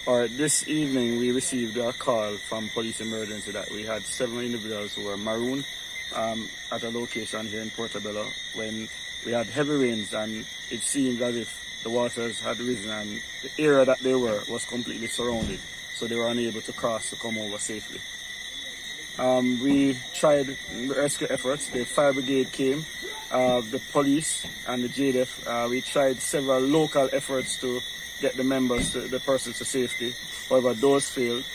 This evening we received a call from police emergency that we had 7 individuals who were marooned at a location here in Portobello when we had heavy rains, and it seemed as if the waters had risen and the area that they were was completely surrounded, so they were unable to cross to come over safely. We tried rescue efforts. The fire brigade came, the police and the JDF. We tried several local efforts to get the persons to safety. However, those failed.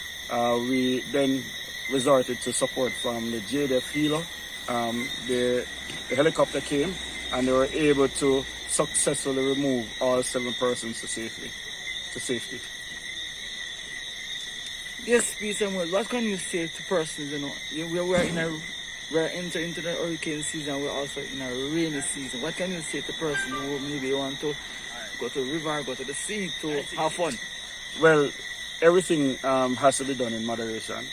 We then resorted to support from the JDF Helo. The helicopter came and they were able to successfully remove all 7 persons to safety. Yes, P. Samuel, what can you say to persons, we're entering into the hurricane season, we're also in a rainy season. What can you say to persons who maybe want to go to the river, go to the sea to have fun? Well, everything has to be done in moderation.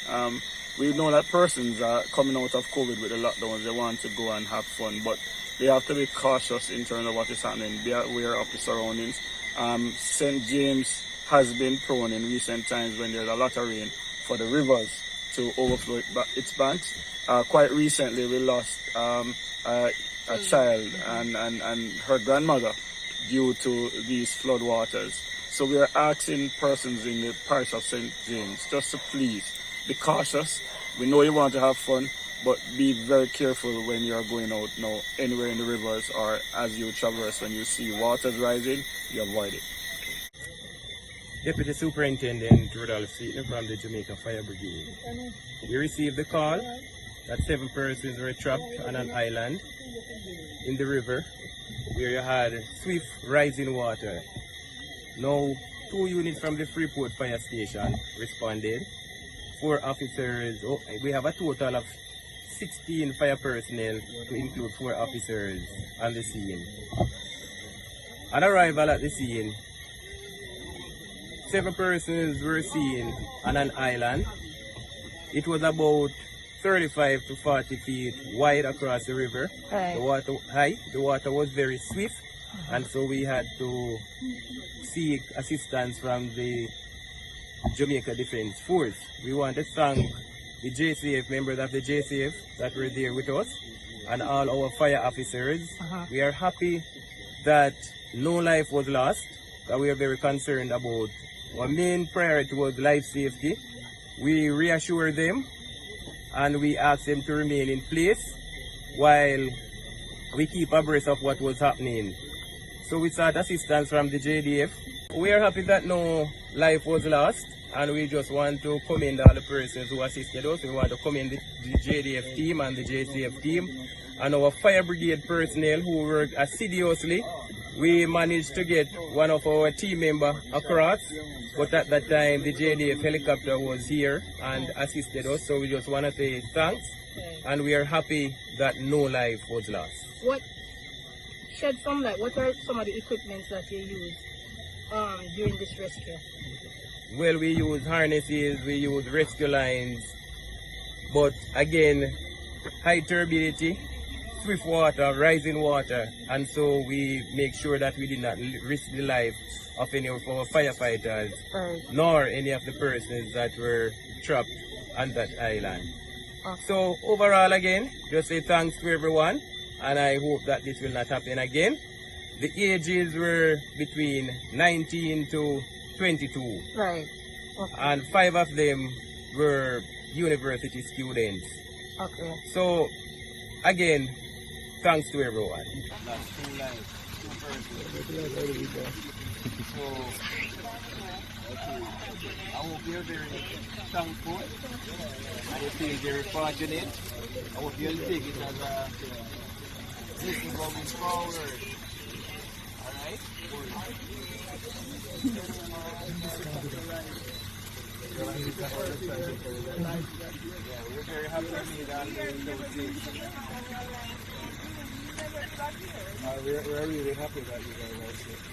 We know that persons are coming out of COVID with the lockdowns, they want to go and have fun, but they have to be cautious in terms of what is happening, be aware of the surroundings. St. James has been prone in recent times when there's a lot of rain for the rivers to overflow its banks. Quite recently we lost a child and her grandmother due to these flood waters. So we are asking persons in the parish of St. James just to please be cautious. We know you want to have fun, but be very careful when you are going out now anywhere in the rivers, or as you traverse, when you see waters rising, you avoid it. Deputy Superintendent Rudolph Seaton from the Jamaica Fire Brigade. We received the call that 7 persons were trapped on an island in the river where you had swift rising water. Now, 2 units from the Freeport Fire Station responded. 4 officers, we have a total of 16 fire personnel to include 4 officers on the scene. On arrival at the scene, 7 persons were seen on an island. It was about 35 to 40 feet wide across the river. Right. The water high, the water was very swift, and so we had to seek assistance from the Jamaica Defense Force. We want to thank the JCF, members of the JCF that were there with us, and all our fire officers. We are happy that no life was lost, that we are very concerned about. Our main priority was life safety. We reassure them and we ask them to remain in place while we keep abreast of what was happening. So we sought assistance from the JDF. We are happy that no life was lost, and we just want to commend all the persons who assisted us. We want to commend the JDF team and the JCF team and our fire brigade personnel who worked assiduously. We managed to get one of our team members across, but at that time the JDF helicopter was here and assisted us, so we just want to say thanks, and we are happy that no life was lost. What shed some light, what are some of the equipment that you use during this rescue? Well, we use harnesses, we use rescue lines, but again, high turbidity, swift water, rising water, and so we make sure that we did not risk the life of any of our firefighters, nor any of the persons that were trapped on that island. So overall, again, just say thanks to everyone, and I hope that this will not happen again. The ages were between 19 to 22. Right. Okay. And 5 of them were university students. Okay. So, again, thanks to everyone. So, I hope you're very thankful and you feel very fortunate. I hope you'll take it as a blessing going forward. Alright? Yeah, we're very happy to meet all we're really happy that you guys are safe.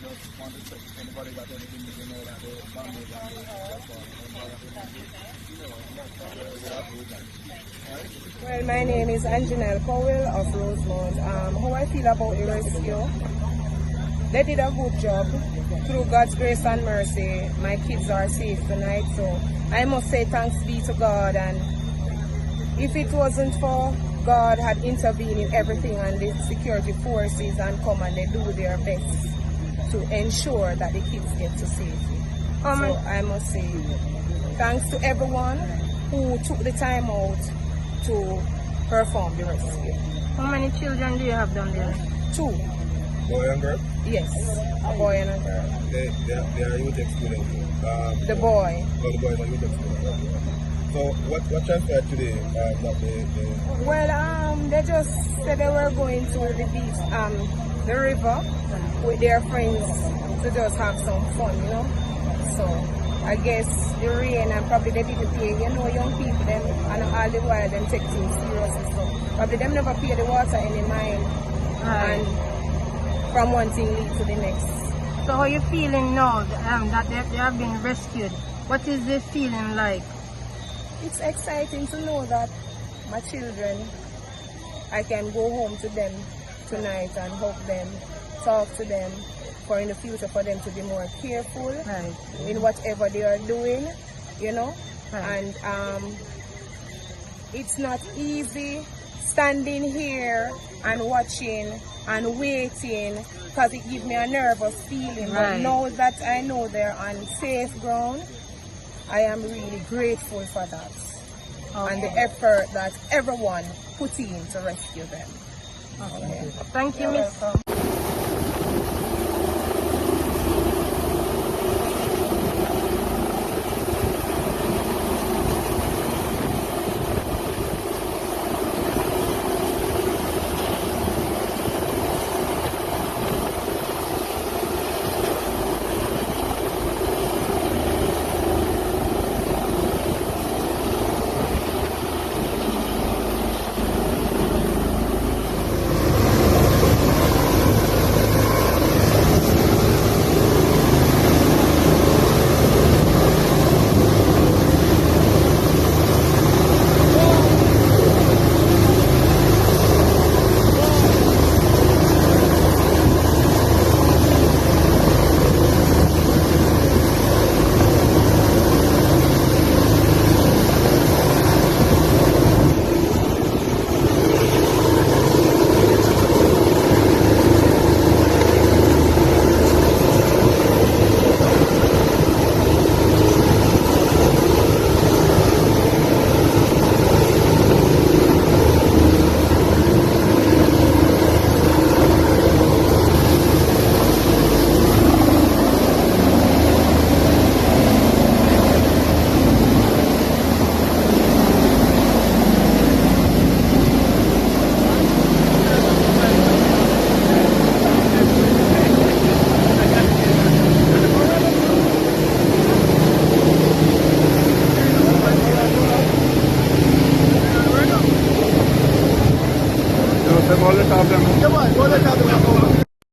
Just want to check if anybody got anything to know that they're bombers and Well, my name is Anjanelle Powell of Rosemount. How I feel about the rescue? they did a good job. Through God's grace and mercy, my kids are safe tonight. So I must say thanks be to God. And if it wasn't for God had intervened in everything and the security forces and come and they do their best to ensure that the kids get to safety. So I must say thanks to everyone who took the time out to perform the rescue. How many children do you have down there? 2. Boy and girl? Yes, a boy and a girl. They are youth students. The boy. Oh, the boy is a youth student. So what transpired today? Well, they just said they were going to the beach, the river, with their friends to just have some fun, you know. So I guess the rain and probably they didn't pay, you know, young people them and all the while them take things seriously. So probably them never pay the water any mind, and from one thing lead to the next. So how are you feeling now that they have been rescued? What is the feeling like? It's exciting to know that my children, I can go home to them tonight and hug them, talk to them, for in the future for them to be more careful in whatever they are doing, you know. And it's not easy standing here and watching and waiting because it gives me a nervous feeling. But now that I know they're on safe ground, I am really grateful for that and the effort that everyone put in to rescue them. Thank you, Miss.